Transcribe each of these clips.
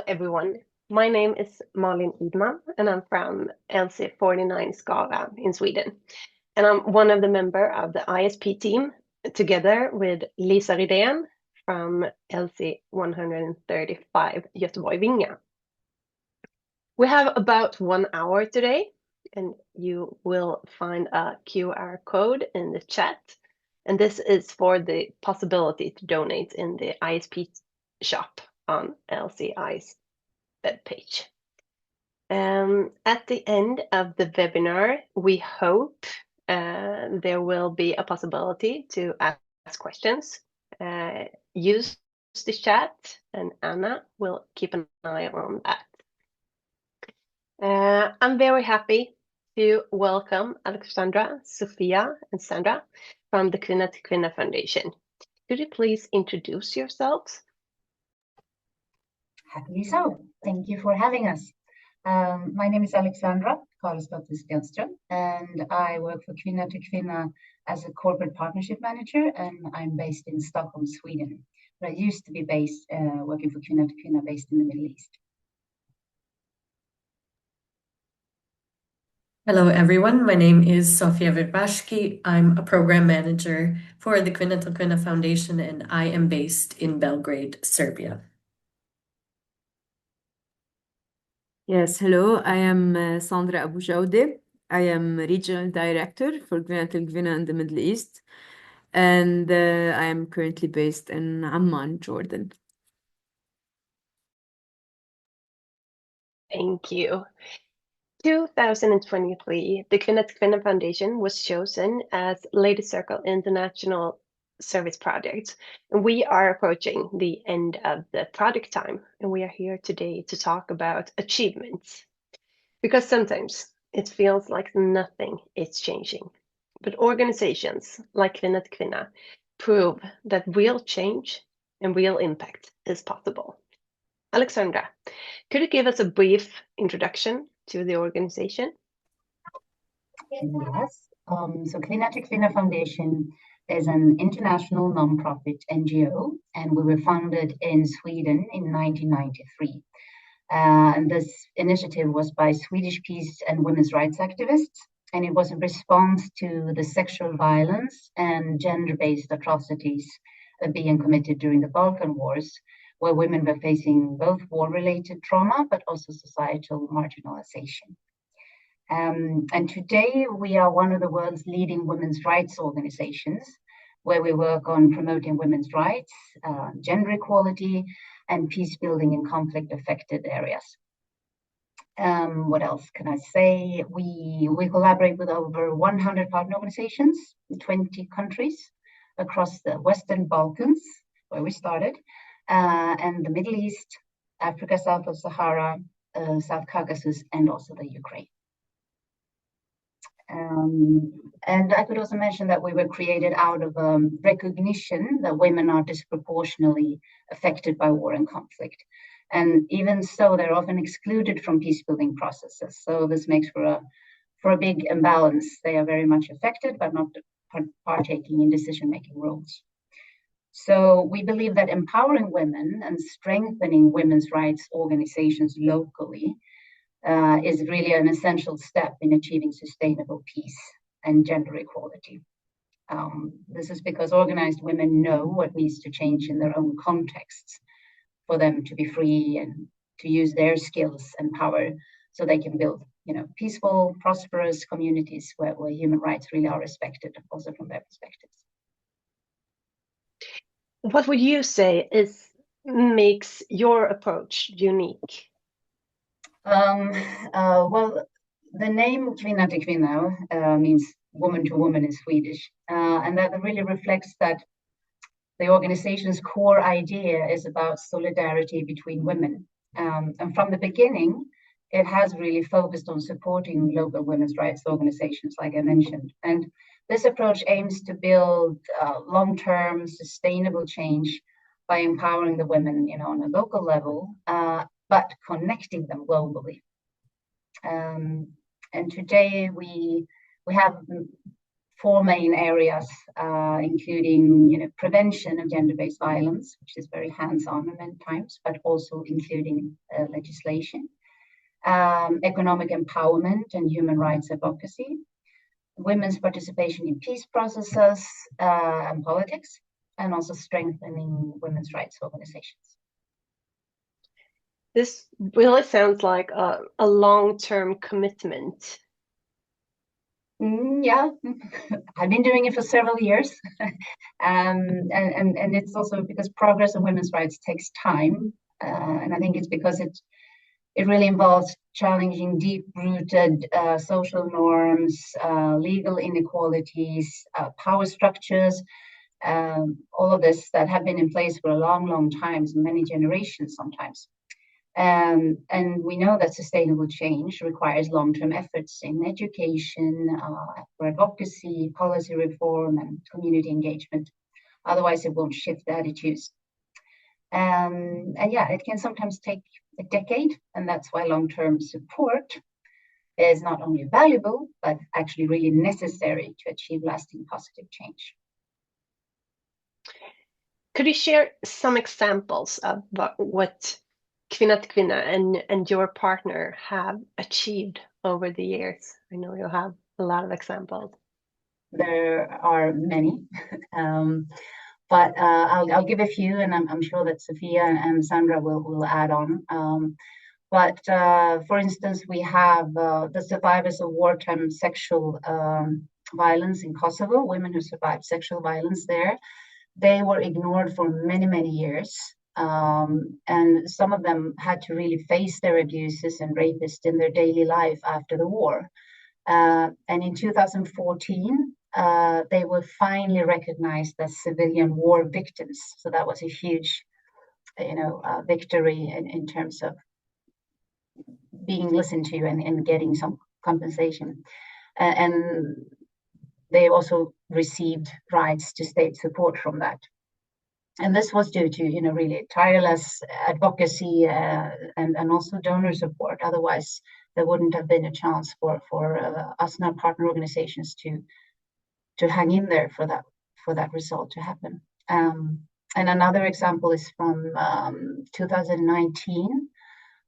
everyone. My name is Malin Idman, and I'm from LC49 Skara in Sweden. And I'm one of the member of the ISP team, together with Lisa Rydén from LC135 Göteborg Vinga. We have about 1 hour today, and you will find a QR code in the chat. And this is for the possibility to donate in the ISP shop on LCI's webpage. At the end of the webinar, we hope there will be a possibility to ask questions. Use the chat, and Anna will keep an eye on that. I'm very happy to welcome Alexandra, Sofia, and Sandra from the Kvinna till Kvinna Foundation. Could you please introduce yourselves? Happily so. Thank you for having us. My name is Alexandra Karlsdotter Stenström, and I work for Kvinna till Kvinna as a corporate partnership manager, and I'm based in Stockholm, Sweden. But I used to be based working for Kvinna till Kvinna based in the Middle East. Hello, everyone. My name is Sofia Verbashki. I'm a program manager for the Kvinna till Kvinna Foundation, and I am based in Belgrade, Serbia. Yes, hello. I am Sandra Abu Jaude. I am regional director for Kvinna till Kvinna in the Middle East, and I am currently based in Amman, Jordan. Thank you. 2023, the Kvinna till Kvinna Foundation was chosen as Lady Circle International Service Project. And we are approaching the end of the project time, and we are here today to talk about achievements. Because sometimes it feels like nothing is changing. But organizations like Kvinna till Kvinna prove that real change and real impact is possible. Alexandra, could you give us a brief introduction to the organization? Yes. So Kvinna till Kvinna Foundation is an international non-profit NGO, and we were founded in Sweden in 1993. And this initiative was by Swedish peace and women's rights activists, and it was a response to the sexual violence and gender-based atrocities being committed during the Balkan Wars, where women were facing both war-related trauma, but also societal marginalization. And today we are one of the world's leading women's rights organizations, where we work on promoting women's rights, gender equality, and peace building in conflict-affected areas. What else can I say? We collaborate with over 100 partner organizations in 20 countries across the Western Balkans, where we started, and the Middle East, Africa, south of Sahara, South Caucasus, and also the Ukraine. And I could also mention that we were created out of recognition that women are disproportionately affected by war and conflict. And even so, they're often excluded from peace-building processes. So this makes for a big imbalance. They are very much affected, but not partaking in decision-making roles. So we believe that empowering women and strengthening women's rights organizations locally is really an essential step in achieving sustainable peace and gender equality. This is because organized women know what needs to change in their own contexts for them to be free and to use their skills and power so they can build, peaceful, prosperous communities where human rights really are respected, also from their perspectives. What would you say makes your approach unique? Well, the name Kvinna till Kvinna means woman to woman in Swedish, and that really reflects that the organization's core idea is about solidarity between women. And from the beginning, it has really focused on supporting local women's rights organizations, like I mentioned. And this approach aims to build long-term sustainable change by empowering the women, on a local level, but connecting them globally. And today we have four main areas, including prevention of gender-based violence, which is very hands-on at many times, but also including legislation, economic empowerment and human rights advocacy, women's participation in peace processes and politics, and also strengthening women's rights organizations. This really sounds like a long-term commitment. Yeah, I've been doing it for several years. And it's also because progress on women's rights takes time. And I think it's because it really involves challenging deep-rooted social norms, legal inequalities, power structures, all of this that have been in place for a long, long time, many generations sometimes. And we know that sustainable change requires long-term efforts in education, for advocacy, policy reform, and community engagement. Otherwise, it won't shift attitudes. And yeah, it can sometimes take a decade, and that's why long-term support is not only valuable, but actually really necessary to achieve lasting positive change. Could you share some examples of what Kvinna till Kvinna and your partner have achieved over the years? I know you have a lot of examples. There are many, but I'll give a few, and I'm sure that Sophia and Sandra will add on. But for instance, we have the survivors of wartime sexual violence in Kosovo, women who survived sexual violence there. They were ignored for many, many years. And some of them had to really face their abuses and rapists in their daily life after the war. And in 2014, they were finally recognized as civilian war victims. So that was a huge, victory in terms of being listened to and getting some compensation. And they also received rights to state support from that. And this was due to, really tireless advocacy and also donor support. Otherwise, there wouldn't have been a chance for us and our partner organizations to hang in there for that result to happen. And another example is from 2019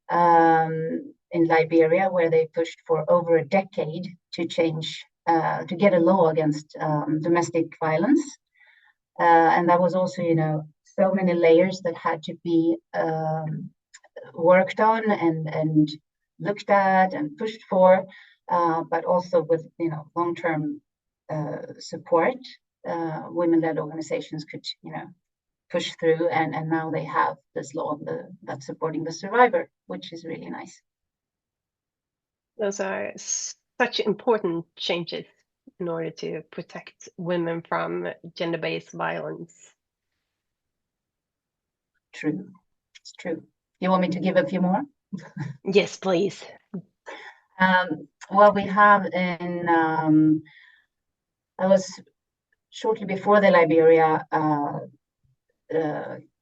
in Liberia, where they pushed for over a decade to change, to get a law against domestic violence. And that was also, so many layers that had to be worked on and looked at and pushed for, but also with, long-term support, women-led organizations could, push through, and now they have this law that's supporting the survivor, which is really nice. Those are such important changes in order to protect women from gender-based violence. True, it's true. You want me to give a few more? Yes, please. Well, we have I was shortly before the Liberia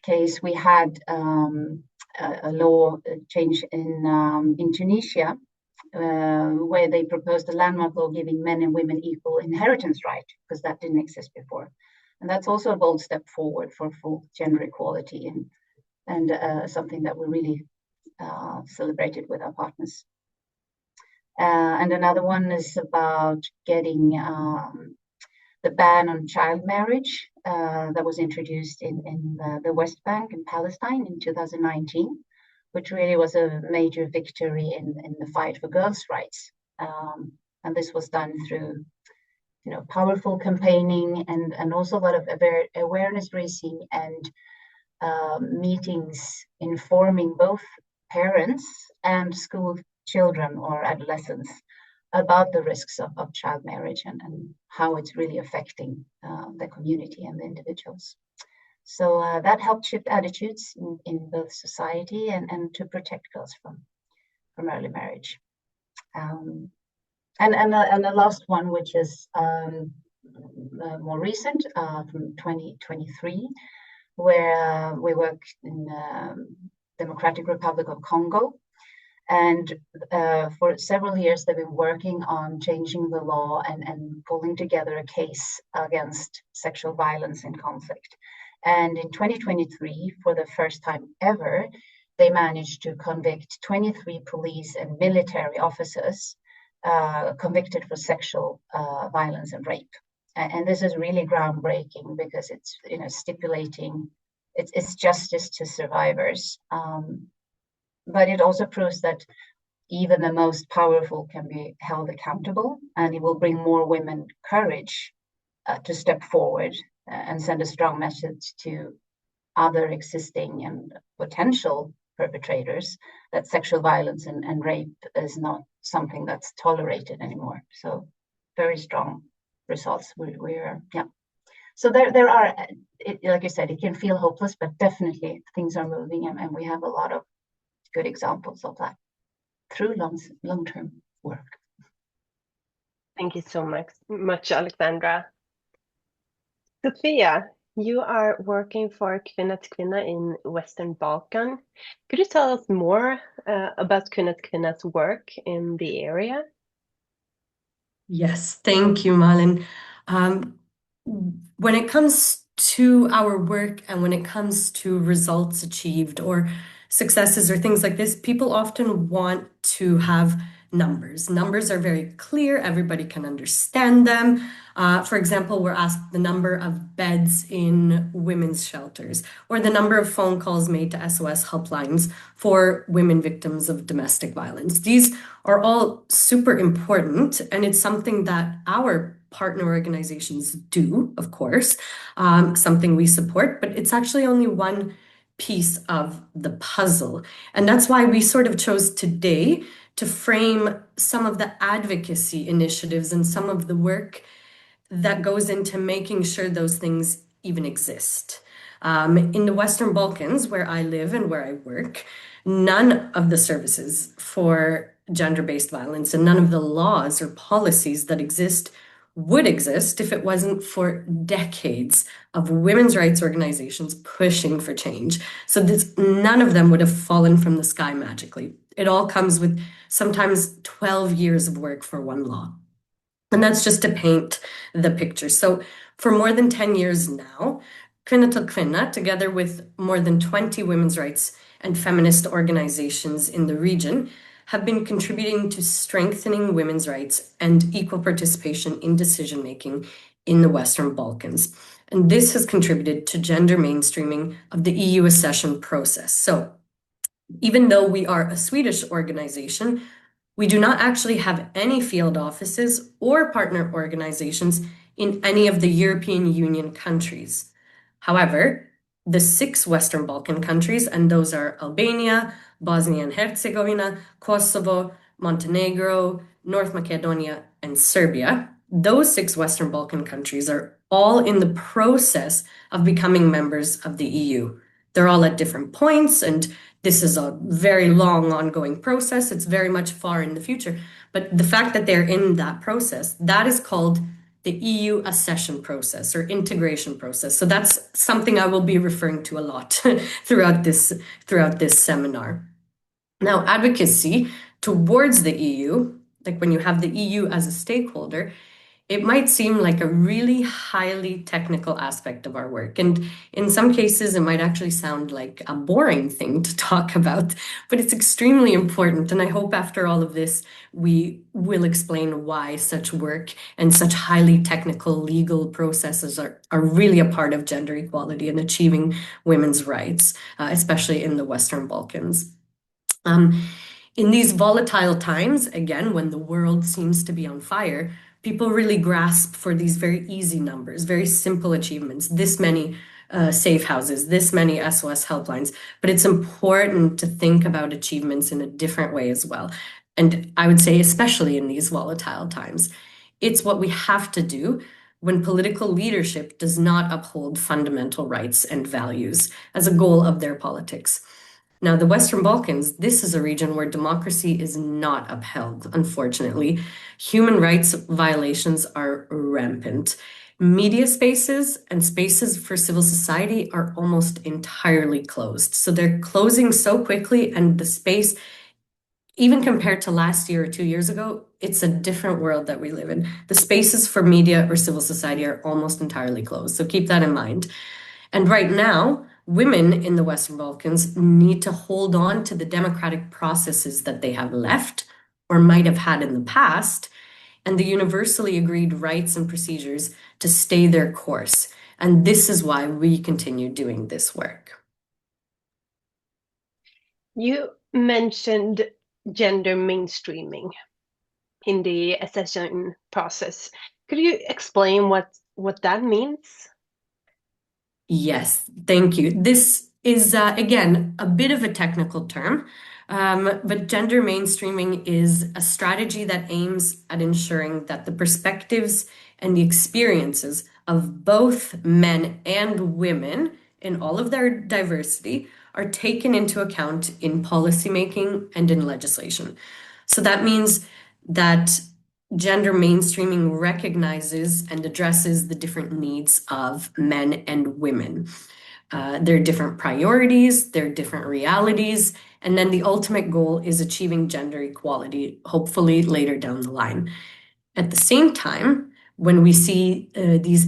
case, we had a law change in Tunisia, where they proposed a landmark law giving men and women equal inheritance right, because that didn't exist before. And that's also a bold step forward for full gender equality and something that we really celebrated with our partners. And another one is about getting the ban on child marriage that was introduced in the West Bank and Palestine in 2019, which really was a major victory in the fight for girls' rights. And this was done through, powerful campaigning and also a lot of awareness raising and meetings informing both parents and school children or adolescents about the risks of child marriage and how it's really affecting the community and the individuals. So that helped shift attitudes in both society and to protect girls from early marriage. And the last one, which is more recent, from 2023, where we work in Democratic Republic of Congo. And for several years, they've been working on changing the law and pulling together a case against sexual violence in conflict. And in 2023, for the first time ever, they managed to convict 23 police and military officers convicted for sexual violence and rape. And this is really groundbreaking because it's stipulating it's justice to survivors. But it also proves that even the most powerful can be held accountable, and it will bring more women courage to step forward and send a strong message to other existing and potential perpetrators that sexual violence and rape is not something that's tolerated anymore. So very strong results. Yeah. So there are, like you said, it can feel hopeless, but definitely things are moving, and we have a lot of good examples of that through long-term work. Thank you so much, Alexandra. Sophia, you are working for Kvinna till Kvinna in Western Balkan. Could you tell us more about Kvinna till Kvinna's work in the area? Yes, thank you, Malin. When it comes to our work and when it comes to results achieved or successes or things like this, people often want to have numbers. Numbers are very clear, everybody can understand them. For example, we're asked the number of beds in women's shelters or the number of phone calls made to SOS helplines for women victims of domestic violence. These are all super important, and it's something that our partner organizations do, of course, something we support, but it's actually only one piece of the puzzle. And that's why we sort of chose today to frame some of the advocacy initiatives and some of the work that goes into making sure those things even exist. In the Western Balkans, where I live and where I work, none of the services for gender-based violence and none of the laws or policies that exist would exist if it wasn't for decades of women's rights organizations pushing for change. So none of them would have fallen from the sky magically. It all comes with sometimes 12 years of work for one law. And that's just to paint the picture. So for more than 10 years now, Kvinna till Kvinna, together with more than 20 women's rights and feminist organizations in the region, have been contributing to strengthening women's rights and equal participation in decision-making in the Western Balkans. And this has contributed to gender mainstreaming of the EU accession process. So even though we are a Swedish organization, we do not actually have any field offices or partner organizations in any of the European Union countries. However, the 6 Western Balkan countries, and those are Albania, Bosnia and Herzegovina, Kosovo, Montenegro, North Macedonia, and Serbia, those 6 Western Balkan countries are all in the process of becoming members of the EU. They're all at different points, and this is a very long ongoing process. It's very much far in the future. But the fact that they're in that process, that is called the EU accession process or integration process. So that's something I will be referring to a lot throughout this seminar. Now, advocacy towards the EU, like when you have the EU as a stakeholder, it might seem like a really highly technical aspect of our work. And in some cases, it might actually sound like a boring thing to talk about, but it's extremely important. And I hope after all of this, we will explain why such work and such highly technical legal processes are really a part of gender equality and achieving women's rights, especially in the Western Balkans. In these volatile times, again, when the world seems to be on fire, people really grasp for these very easy numbers, very simple achievements, this many safe houses, this many SOS helplines. But it's important to think about achievements in a different way as well. And I would say, especially in these volatile times, it's what we have to do when political leadership does not uphold fundamental rights and values as a goal of their politics. Now, the Western Balkans, this is a region where democracy is not upheld, unfortunately. Human rights violations are rampant. Media spaces and spaces for civil society are almost entirely closed. So they're closing so quickly, and the space even compared to last year or 2 years ago, it's a different world that we live in. The spaces for media or civil society are almost entirely closed. So keep that in mind. And right now, women in the Western Balkans need to hold on to the democratic processes that they have left or might have had in the past, and the universally agreed rights and procedures to stay their course. And this is why we continue doing this work. You mentioned gender mainstreaming in the accession process. Could you explain what that means? Yes, thank you. This is, again, a bit of a technical term, but gender mainstreaming is a strategy that aims at ensuring that the perspectives and the experiences of both men and women in all of their diversity are taken into account in policymaking and in legislation. So that means that gender mainstreaming recognizes and addresses the different needs of men and women. There are different priorities, there are different realities, and then the ultimate goal is achieving gender equality, hopefully later down the line. At the same time, when we see these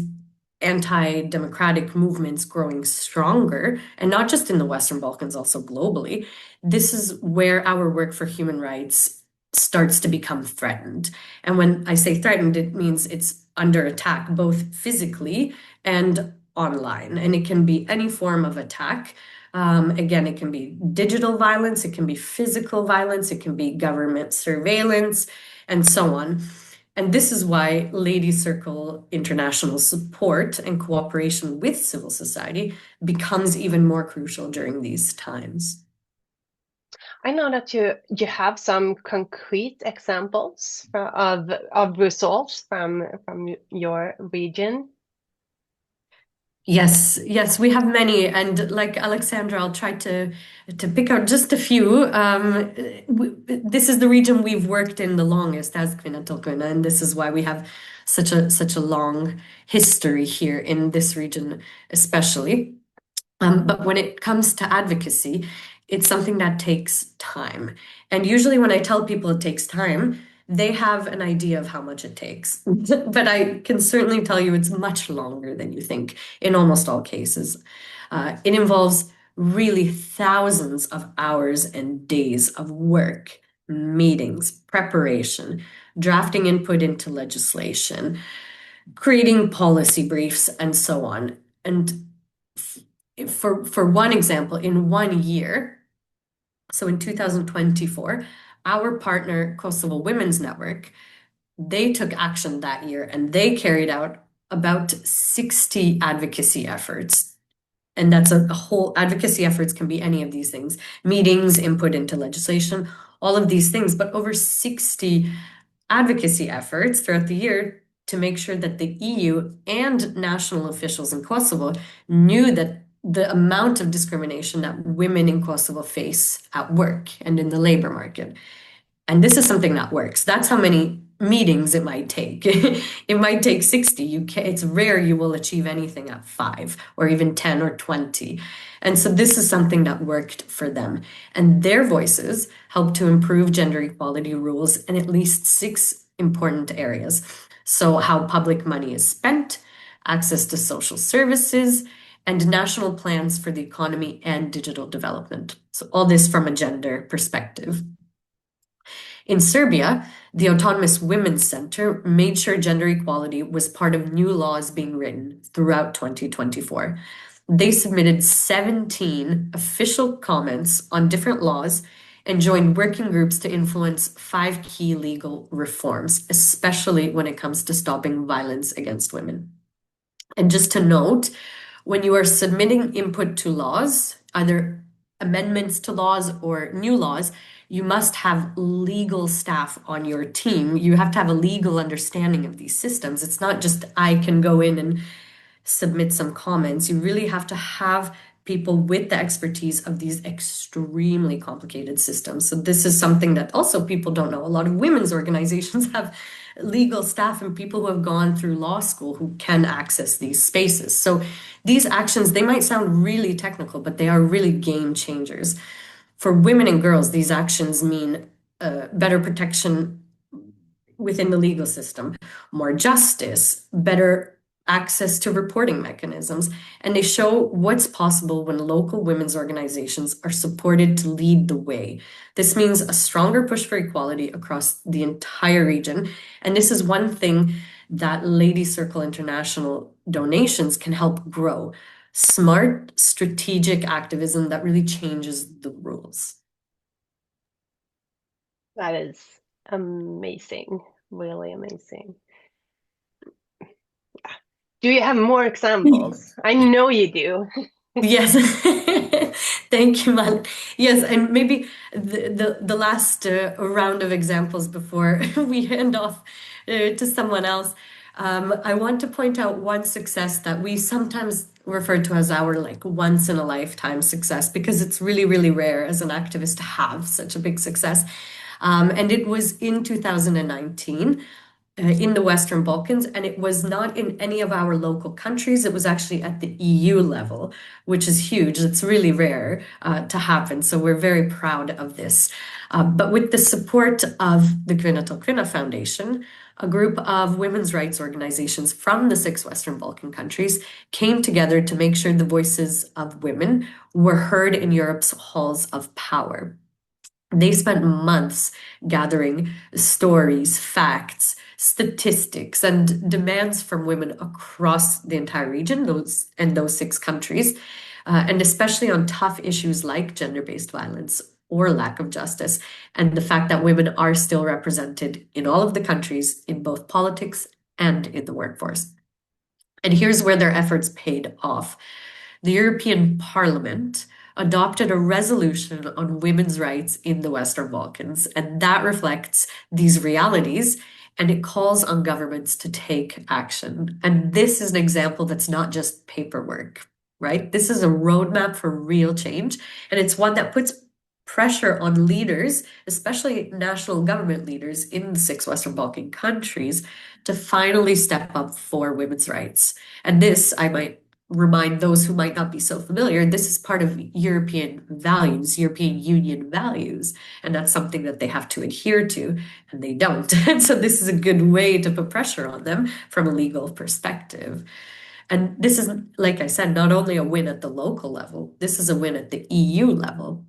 anti-democratic movements growing stronger, and not just in the Western Balkans, also globally, this is where our work for human rights starts to become threatened. And when I say threatened, it means it's under attack, both physically and online. And it can be any form of attack. Again, it can be digital violence, it can be physical violence, it can be government surveillance, and so on. And this is why Ladies Circle International support and cooperation with civil society becomes even more crucial during these times. I know that you have some concrete examples of results from your region. Yes, yes, we have many, and like Alexandra, I'll try to pick out just a few. This is the region we've worked in the longest as Kvinna till Kvinna, and this is why we have such a long history here in this region, especially. But when it comes to advocacy, it's something that takes time. And usually, when I tell people it takes time, they have an idea of how much it takes. But I can certainly tell you it's much longer than you think in almost all cases. It involves really thousands of hours and days of work, meetings, preparation, drafting input into legislation, creating policy briefs, and so on. And for one example, in 1 year, so in 2024, our partner Kosovo Women's Network, they took action that year and they carried out about 60 advocacy efforts. And that's a whole advocacy efforts can be any of these things, meetings, input into legislation, all of these things, but over 60 advocacy efforts throughout the year to make sure that the EU and national officials in Kosovo knew that the amount of discrimination that women in Kosovo face at work and in the labor market. And this is something that works. That's how many meetings it might take. It might take 60. It's rare you will achieve anything at 5 or even 10 or 20. And so this is something that worked for them. And their voices helped to improve gender equality rules in at least 6 important areas. So how public money is spent, access to social services, and national plans for the economy and digital development. So all this from a gender perspective. In Serbia, the Autonomous Women's Center made sure gender equality was part of new laws being written throughout 2024. They submitted 17 official comments on different laws and joined working groups to influence 5 key legal reforms, especially when it comes to stopping violence against women. And just to note, when you are submitting input to laws, either amendments to laws or new laws, you must have legal staff on your team. You have to have a legal understanding of these systems. It's not just I can go in and submit some comments. You really have to have people with the expertise of these extremely complicated systems. So this is something that also people don't know. A lot of women's organizations have legal staff and people who have gone through law school who can access these spaces. So these actions, they might sound really technical, but they are really game changers. For women and girls, these actions mean better protection within the legal system, more justice, better access to reporting mechanisms, and they show what's possible when local women's organizations are supported to lead the way. This means a stronger push for equality across the entire region, and this is one thing that Lady Circle International donations can help grow. Smart, strategic activism that really changes the rules. That is amazing, really amazing. Do you have more examples? I know you do. Yes. Thank you, Mal. Yes, and maybe the last round of examples before we hand off to someone else. I want to point out one success that we sometimes refer to as our like once in a lifetime success because it's really, really rare as an activist to have such a big success. And it was in 2019 in the Western Balkans, and it was not in any of our local countries. It was actually at the EU level, which is huge. It's really rare to happen. So we're very proud of this. But with the support of the Kvinna till Kvinna Foundation, a group of women's rights organizations from the 6 Western Balkan countries came together to make sure the voices of women were heard in Europe's halls of power. They spent months gathering stories, facts, statistics, and demands from women across the entire region, those 6 countries, and especially on tough issues like gender-based violence or lack of justice, and the fact that women are still represented in all of the countries in both politics and in the workforce. And here's where their efforts paid off. The European Parliament adopted a resolution on women's rights in the Western Balkans, and that reflects these realities and it calls on governments to take action. And this is an example that's not just paperwork, right? This is a roadmap for real change, and it's one that puts pressure on leaders, especially national government leaders in the 6 Western Balkan countries, to finally step up for women's rights. And this, I might remind those who might not be so familiar, this is part of European values, European Union values, and that's something that they have to adhere to, and they don't. And so this is a good way to put pressure on them from a legal perspective. And this is, like I said, not only a win at the local level, this is a win at the EU level.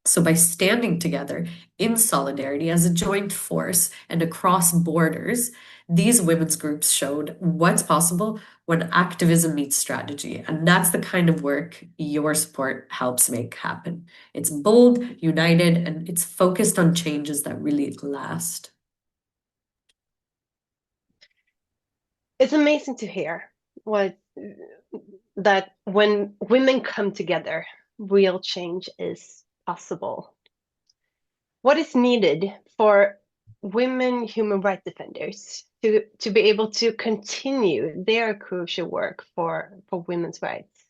So by standing together in solidarity as a joint force and across borders, these women's groups showed what's possible when activism meets strategy. And that's the kind of work your support helps make happen. It's bold, united, and it's focused on changes that really last. It's amazing to hear that when women come together, real change is possible. What is needed for women human rights defenders to be able to continue their crucial work for women's rights?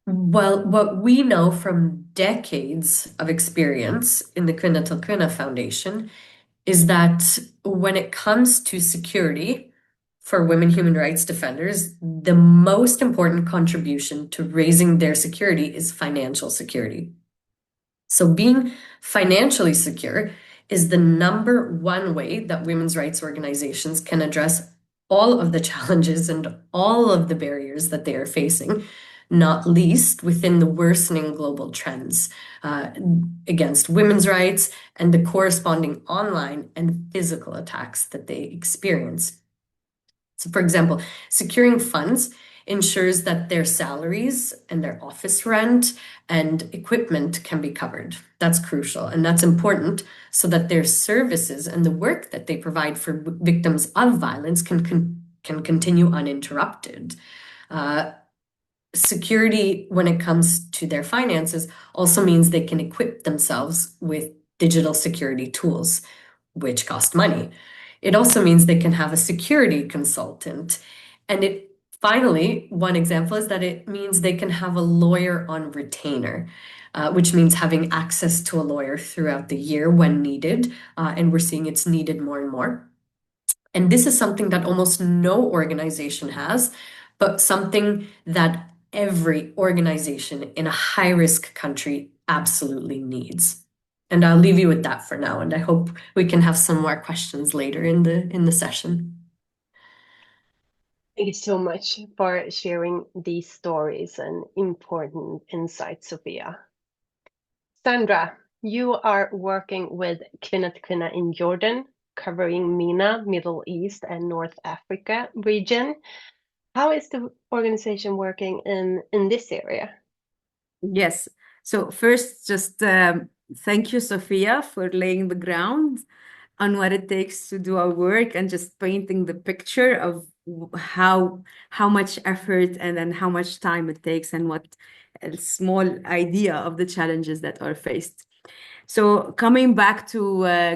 Well, what we know from decades of experience in the Kvinna till Kvinna Foundation is that when it comes to security for women human rights defenders, the most important contribution to raising their security is financial security. So being financially secure is the #1 way that women's rights organizations can address all of the challenges and all of the barriers that they are facing, not least within the worsening global trends against women's rights and the corresponding online and physical attacks that they experience. So, for example, securing funds ensures that their salaries and their office rent and equipment can be covered. That's crucial, and that's important so that their services and the work that they provide for victims of violence can continue uninterrupted. Security when it comes to their finances also means they can equip themselves with digital security tools, which cost money. It also means they can have a security consultant. And finally, one example is that it means they can have a lawyer on retainer, which means having access to a lawyer throughout the year when needed. And we're seeing it's needed more and more. And this is something that almost no organization has, but something that every organization in a high-risk country absolutely needs. And I'll leave you with that for now, and I hope we can have some more questions later in the session. Thank you so much for sharing these stories and important insights, Sophia. Sandra, you are working with Kvinna till Kvinna in Jordan, covering MENA, Middle East, and North Africa region. How is the organization working in this area? Yes. So first, just thank you, Sophia, for laying the ground on what it takes to do our work and just painting the picture of how much effort and then how much time it takes and what a small idea of the challenges that are faced. So coming back to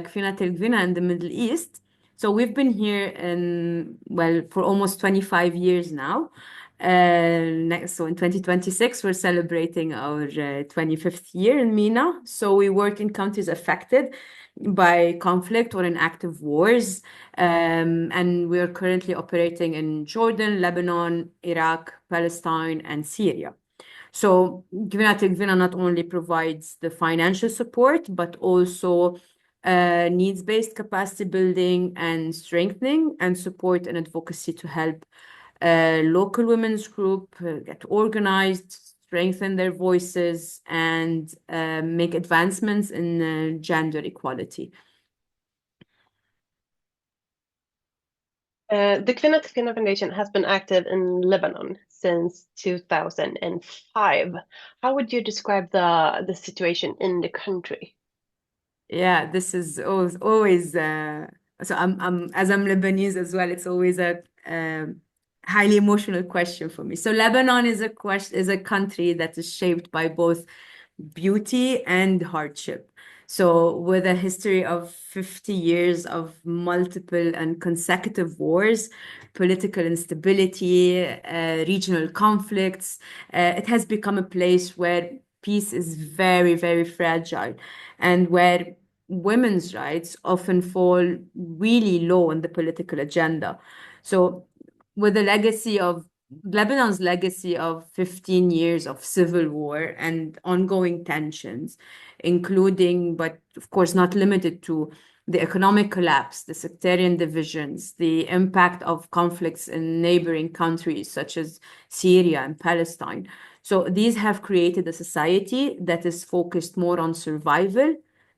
Gfina Tel Gfina in the Middle East, so we've been here well, for almost 25 years now. So in 2026, we're celebrating our 25th year in MENA. So we work in countries affected by conflict or in active wars. And we are currently operating in Jordan, Lebanon, Iraq, Palestine, and Syria. So Gvina Til Gvina not only provides the financial support, but also needs-based capacity building and strengthening and support and advocacy to help local women's group get organized, strengthen their voices, and make advancements in gender equality. The Kvinna till Kvinna Foundation has been active in Lebanon since 2005. How would you describe the situation in the country? Yeah, this is always so I'm as I'm Lebanese as well, it's always a highly emotional question for me. So Lebanon is a country that is shaped by both beauty and hardship. So with a history of 50 years of multiple and consecutive wars, political instability, regional conflicts, it has become a place where peace is very, very fragile and where women's rights often fall really low on the political agenda. So, with the legacy of Lebanon's legacy of 15 years of civil war and ongoing tensions, including, but of course not limited to, the economic collapse, the sectarian divisions, the impact of conflicts in neighboring countries such as Syria and Palestine. So these have created a society that is focused more on survival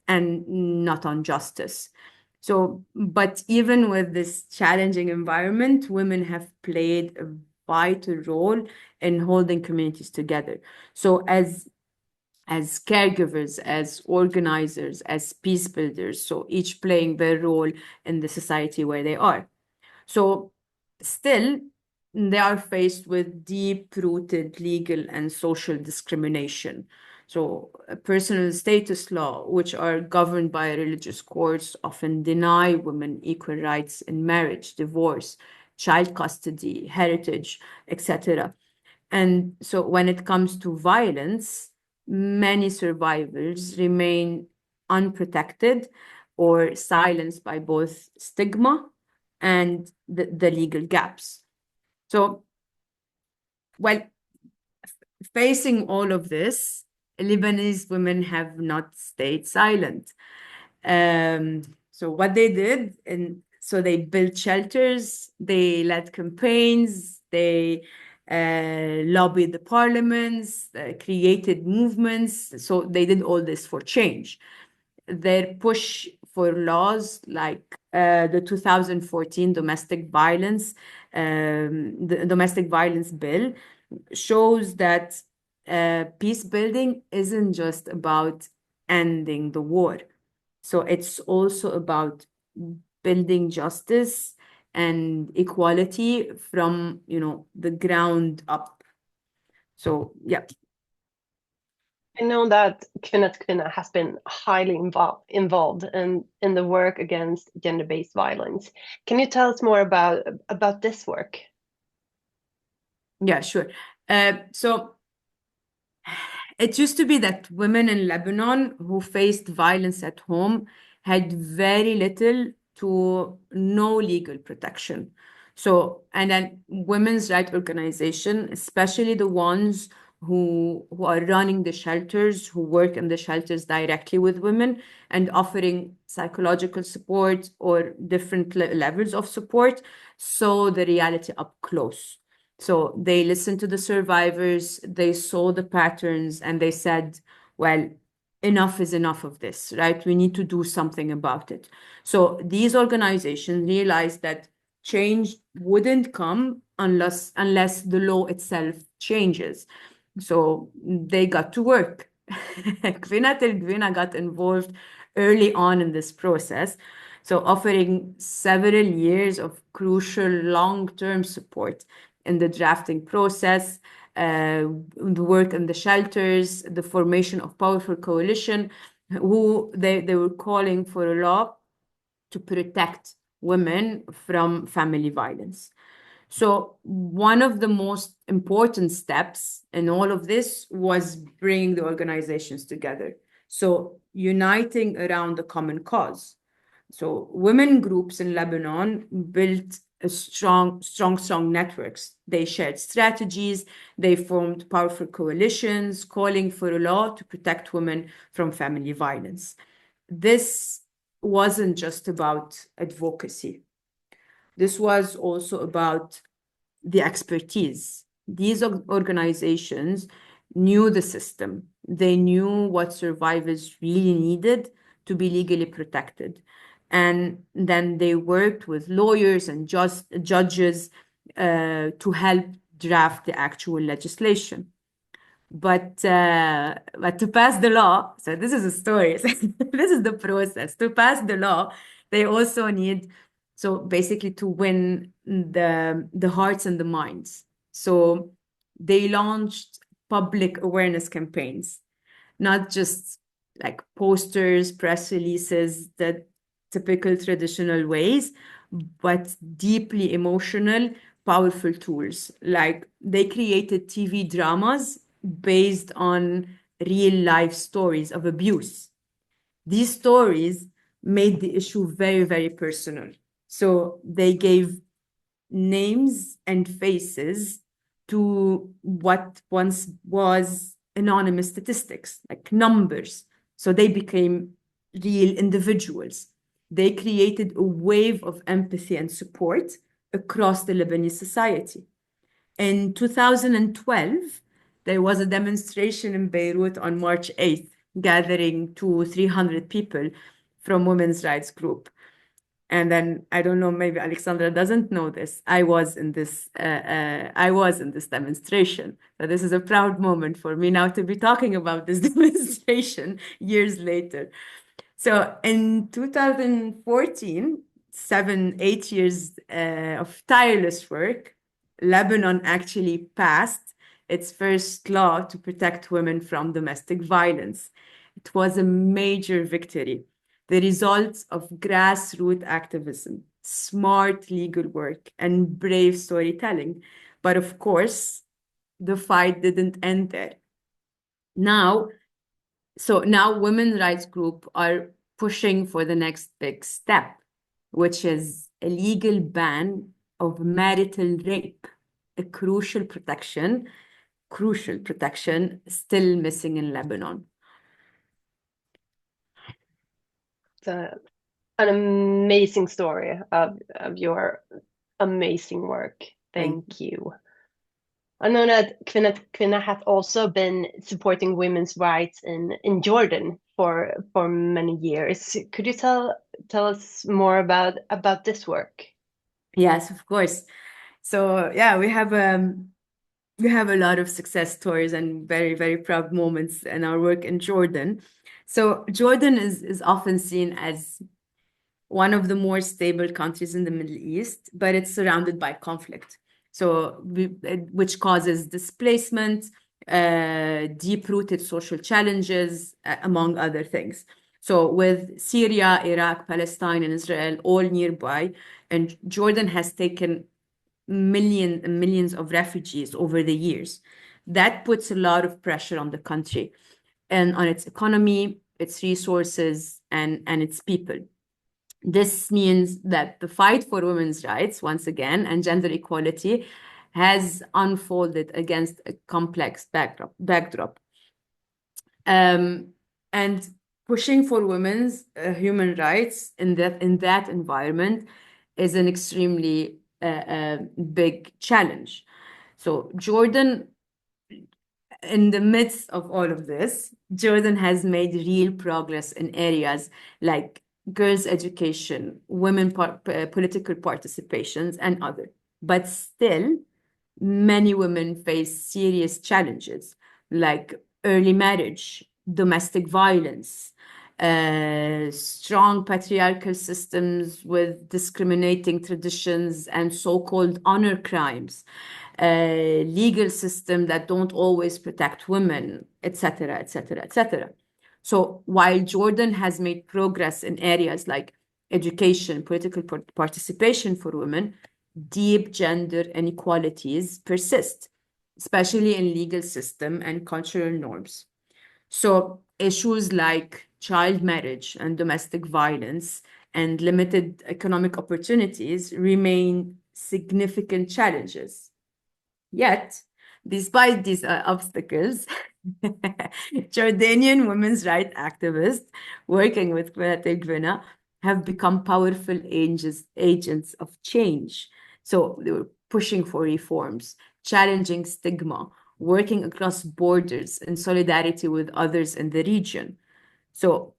and not on justice. So, but even with this challenging environment, women have played a vital role in holding communities together. So, as caregivers, as organizers, as peace builders, so each playing their role in the society where they are. So, still, they are faced with deep-rooted legal and social discrimination. So, personal status law, which are governed by religious courts, often deny women equal rights in marriage, divorce, child custody, heritage, etc. And so, when it comes to violence, many survivors remain unprotected or silenced by both stigma and the legal gaps. So, well, facing all of this, Lebanese women have not stayed silent. So what they did, and so they built shelters, they led campaigns, they lobbied the parliaments, created movements. So they did all this for change. Their push for laws like the 2014 the domestic violence bill shows that peace building isn't just about ending the war. So it's also about building justice and equality from, the ground up. So yeah. I know that Kvinna till Kvinna has been highly involved in the work against gender-based violence. Can you tell us more about this work? Yeah, sure. So it used to be that women in Lebanon who faced violence at home had very little to no legal protection. So, and then women's rights organizations, especially the ones who are running the shelters, who work in the shelters directly with women and offering psychological support or different levels of support, saw the reality up close. So they listened to the survivors, they saw the patterns, and they said, well, enough is enough of this, right? We need to do something about it. So these organizations realized that change wouldn't come unless the law itself changes. So they got to work. Gvina Tel Gvina got involved early on in this process, so offering several years of crucial long-term support in the drafting process, the work in the shelters, the formation of powerful coalition, who they were calling for a law to protect women from family violence. So one of the most important steps in all of this was bringing the organizations together. So uniting around a common cause. So women groups in Lebanon built a strong networks. They shared strategies, they formed powerful coalitions calling for a law to protect women from family violence. This wasn't just about advocacy. This was also about the expertise. These organizations knew the system. They knew what survivors really needed to be legally protected. And then they worked with lawyers and judges to help draft the actual legislation. But to pass the law, so this is a story. This is the process. To pass the law, they also need, so basically to win the hearts and the minds. So they launched public awareness campaigns, not just like posters, press releases, the typical traditional ways, but deeply emotional, powerful tools. Like they created TV dramas based on real life stories of abuse. These stories made the issue very, very personal. So they gave names and faces to what once was anonymous statistics, like numbers. So they became real individuals. They created a wave of empathy and support across the Lebanese society. In 2012, there was a demonstration in Beirut on March 8th, gathering 300 people from women's rights group. And then I don't know, maybe Alexandra doesn't know this. I was in this demonstration. So this is a proud moment for me now to be talking about this demonstration years later. So in 2014, 8 years of tireless work, Lebanon actually passed its first law to protect women from domestic violence. It was a major victory, the result of grassroots activism, smart legal work, and brave storytelling. But of course, the fight didn't end there. Now women's rights groups are pushing for the next big step, which is a legal ban of marital rape, a crucial protection still missing in Lebanon. It's an amazing story of your amazing work. Thank you. I know that Kvinna has also been supporting women's rights in Jordan for many years. Could you tell us more about this work? Yes, of course. So yeah, we have a lot of success stories and very, very proud moments in our work in Jordan. So Jordan is often seen as one of the more stable countries in the Middle East, but it's surrounded by conflict. So which causes displacement, deep-rooted social challenges, among other things. So with Syria, Iraq, Palestine, and Israel all nearby, and Jordan has taken millions and millions of refugees over the years. That puts a lot of pressure on the country and on its economy, its resources, and its people. This means that the fight for women's rights, once again, and gender equality has unfolded against a complex backdrop. And pushing for women's human rights in that environment is an extremely big challenge. So Jordan, in the midst of all of this, Jordan has made real progress in areas like girls' education, political participations, and other. But still, many women face serious challenges like early marriage, domestic violence, strong patriarchal systems with discriminating traditions and so-called honor crimes, legal system that don't always protect women, etc., etc., etc. So while Jordan has made progress in areas like education, political participation for women, deep gender inequalities persist, especially in legal system and cultural norms. So issues like child marriage and domestic violence and limited economic opportunities remain significant challenges. Yet, despite these obstacles, Jordanian women's rights activists working with Gwina have become powerful agents of change. So they were pushing for reforms, challenging stigma, working across borders in solidarity with others in the region. So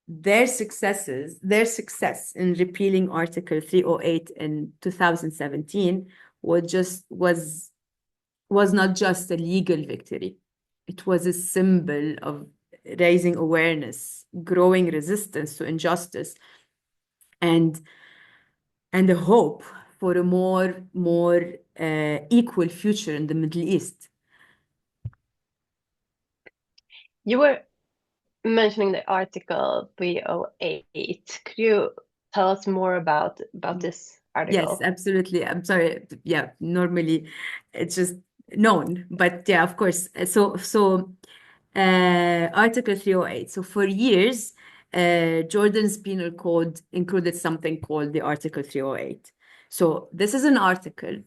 their success in repealing Article 308 in 2017 was not just a legal victory. It was a symbol of raising awareness, growing resistance to injustice, and a hope for a more equal future in the Middle East. You were mentioning the Article 308. Could you tell us more about this article? Yes, absolutely. I'm sorry. Yeah, normally it's just known, but yeah, of course. Article 308. So for years, Jordan's penal code included something called the Article 308. So this is an article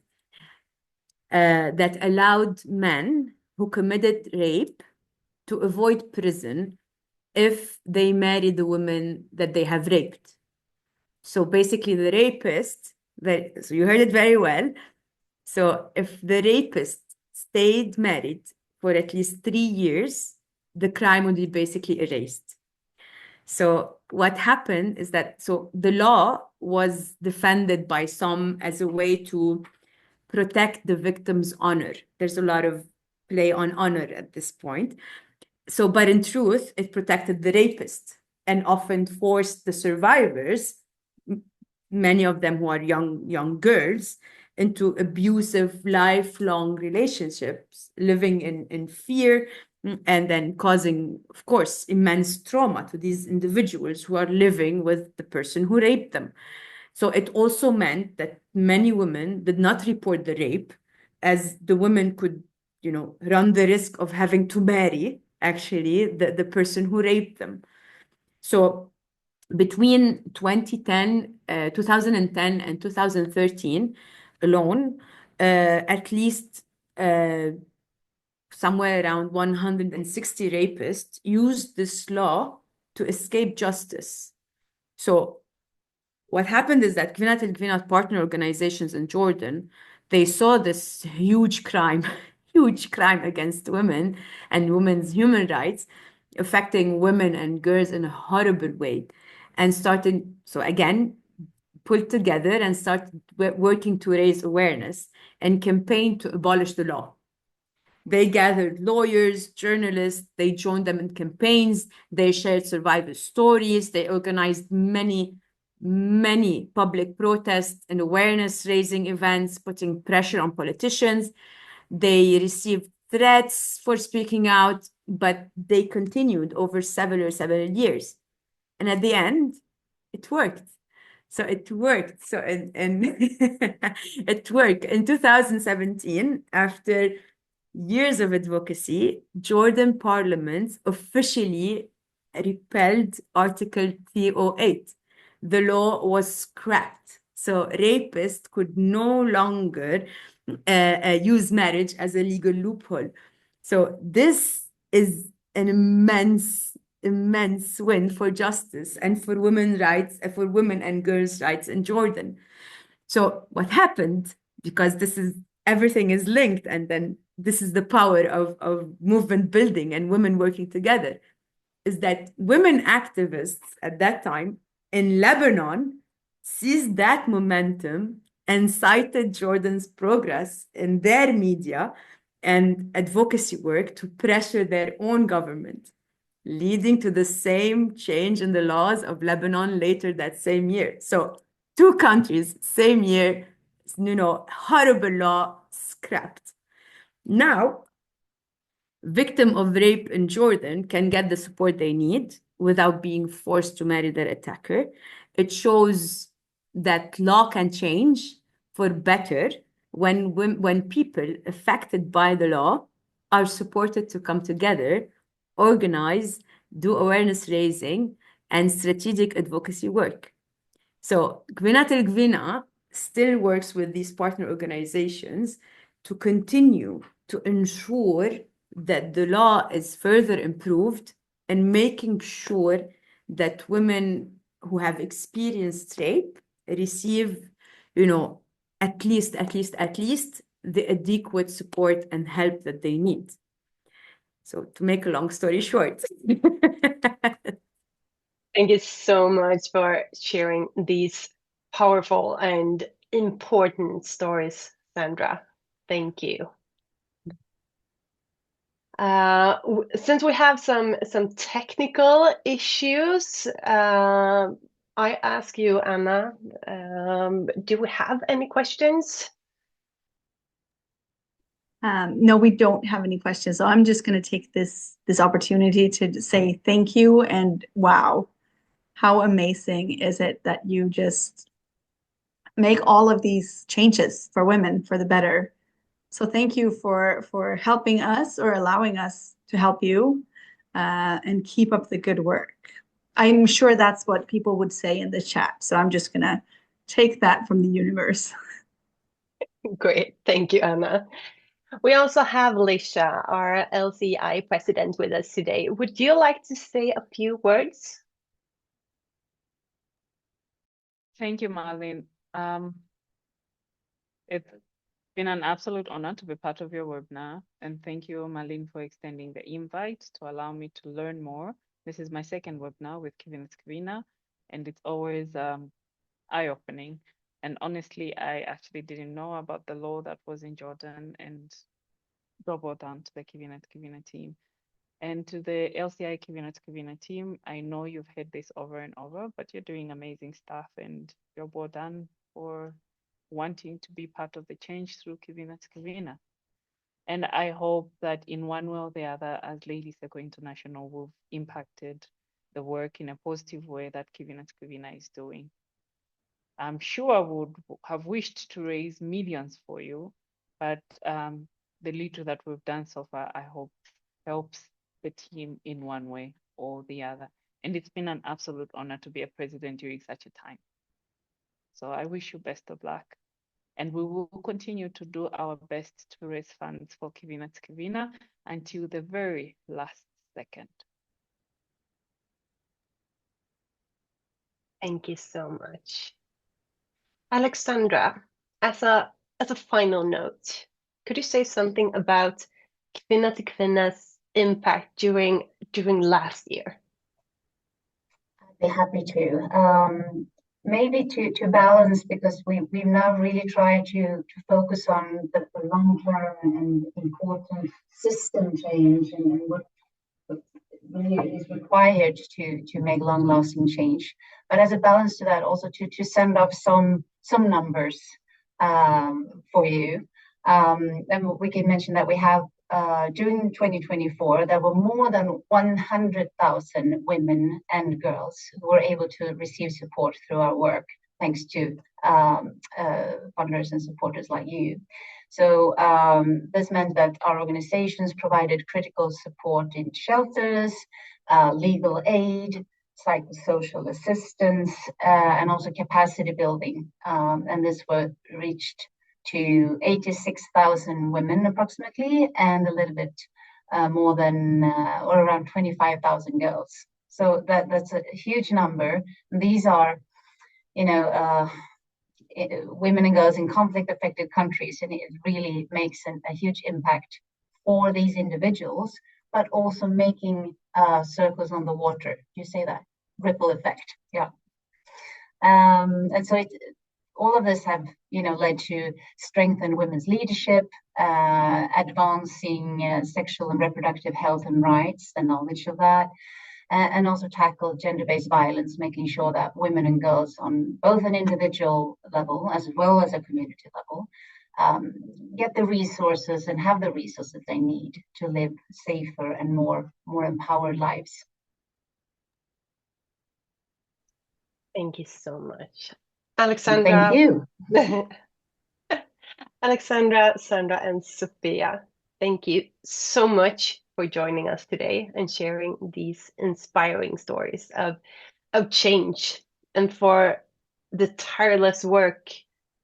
that allowed men who committed rape to avoid prison if they marry the woman that they have raped. So basically, the rapist, so you heard it very well. So if the rapist stayed married for at least 3 years, the crime would be basically erased. So what happened is that, so the law was defended by some as a way to protect the victim's honor. There's a lot of play on honor at this point. So, but in truth, it protected the rapist and often forced the survivors, many of them who are young girls, into abusive, lifelong relationships, living in fear, and then causing, of course, immense trauma to these individuals who are living with the person who raped them. So it also meant that many women did not report the rape, as the women could, run the risk of having to marry, actually, the person who raped them. So between 2010 and 2013 alone, at least somewhere around 160 rapists used this law to escape justice. So what happened is that Gvinat partner organizations in Jordan, they saw this huge crime, huge crime against women and women's human rights, affecting women and girls in a horrible way, and started, so again, pulled together and started working to raise awareness and campaign to abolish the law. They gathered lawyers, journalists, they joined them in campaigns, they shared survivor stories, they organized many public protests and awareness raising events, putting pressure on politicians. They received threats for speaking out, but they continued over several years. And at the end, it worked. So it worked. So it worked. In 2017, after years of advocacy, Jordan Parliament officially repealed Article 308. The law was scrapped. So rapists could no longer use marriage as a legal loophole. So this is an immense win for justice and for women's rights, for women and girls' rights in Jordan. So what happened, because everything is linked, and then this is the power of movement building and women working together, is that women activists at that time in Lebanon seized that momentum and cited Jordan's progress in their media and advocacy work to pressure their own government, leading to the same change in the laws of Lebanon later that same year. So two countries, same year, horrible law scrapped. Now, victim of rape in Jordan can get the support they need without being forced to marry their attacker. It shows that law can change for better when people affected by the law are supported to come together, organize, do awareness raising, and strategic advocacy work. So Gvinat El Gvina still works with these partner organizations to continue to ensure that the law is further improved and making sure that women who have experienced rape receive, at least the adequate support and help that they need. So to make a long story short. Thank you so much for sharing these powerful and important stories, Sandra. Thank you. Since we have some technical issues, I ask you, Anna, do we have any questions? No, we don't have any questions. So I'm just going to take this opportunity to say thank you, and wow, how amazing is it that you just make all of these changes for women for the better. So thank you for helping us or allowing us to help you, and keep up the good work. I'm sure that's what people would say in the chat. So I'm just going to take that from the universe. Great. Thank you, Anna. We also have Lisha, our LCI president, with us today. Would you like to say a few words? Thank you, Marlene. It's been an absolute honor to be part of your webinar. And thank you, Marlene, for extending the invite to allow me to learn more. This is my second webinar with Kivina Skvina, and it's always eye-opening. And honestly, I actually didn't know about the law that was in Jordan, and double down to the Kivina team. And to the LCI Kivina team, I know you've heard this over and over, but you're doing amazing stuff, and you're well done for wanting to be part of the change through Kivina. And I hope that in one way or the other, as Ladies Echo International, we've impacted the work in a positive way that Kivina is doing. I'm sure I would have wished to raise millions for you, but the little that we've done so far, I hope helps the team in one way or the other. And it's been an absolute honor to be a president during such a time. So I wish you best of luck. And we will continue to do our best to raise funds for Kivina until the very last second. Thank you so much. Alexandra, as a final note, could you say something about Kvinna's impact during last year? I'd be happy to. Maybe to balance, because we've now really tried to focus on the long-term and important system change and what really is required to make long-lasting change. But as a balance to that, also to send off some numbers for you. And we can mention that we have during 2024, there were more than 100,000 women and girls who were able to receive support through our work, thanks to funders and supporters like you. So this meant that our organizations provided critical support in shelters, legal aid, psychosocial assistance, and also capacity building. And this was reached to 86,000 women approximately, and a little bit more than or around 25,000 girls. So that's a huge number. These are, women and girls in conflict-affected countries, and it really makes a huge impact for these individuals, but also making circles on the water. You say that ripple effect, yeah. And so all of this have led to strengthen women's leadership, advancing sexual and reproductive health and rights, the knowledge of that, and also tackle gender-based violence, making sure that women and girls on both an individual level as well as a community level get the resources and have the resources they need to live safer and more empowered lives. Thank you so much, Alexandra. Thank you. Alexandra, Sandra, and Sophia, thank you so much for joining us today and sharing these inspiring stories of change, and for the tireless work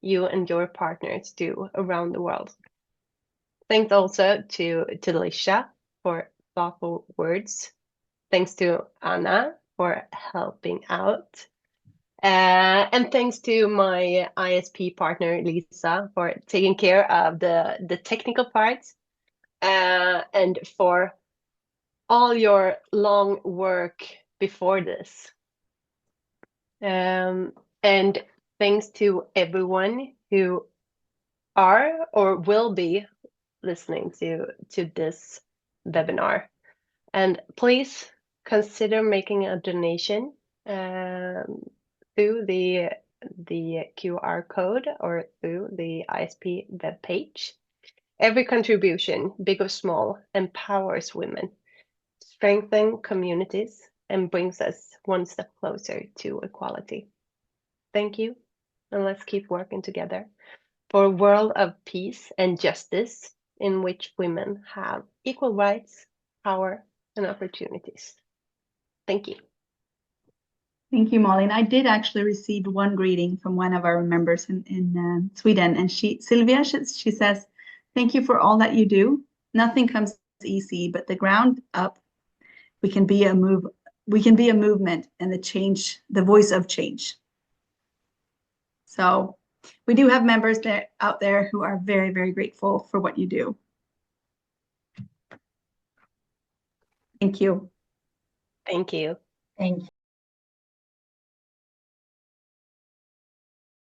you and your partners do around the world. Thanks also to Lisha for thoughtful words. Thanks to Anna for helping out. And thanks to my ISP partner, Lisa, for taking care of the technical parts, and for all your long work before this. And thanks to everyone who are or will be listening to this webinar. And please consider making a donation through the QR code or through the ISP webpage. Every contribution, big or small, empowers women, strengthens communities, and brings us one step closer to equality. Thank you, and let's keep working together for a world of peace and justice in which women have equal rights, power, and opportunities. Thank you. Thank you, Molly. And I did actually receive one greeting from one of our members in Sweden. And Sylvia, she says, thank you for all that you do. Nothing comes easy, but the ground up, we can be a movement and the voice of change. So we do have members out there who are very, very grateful for what you do. Thank you. Thank you. Thank you.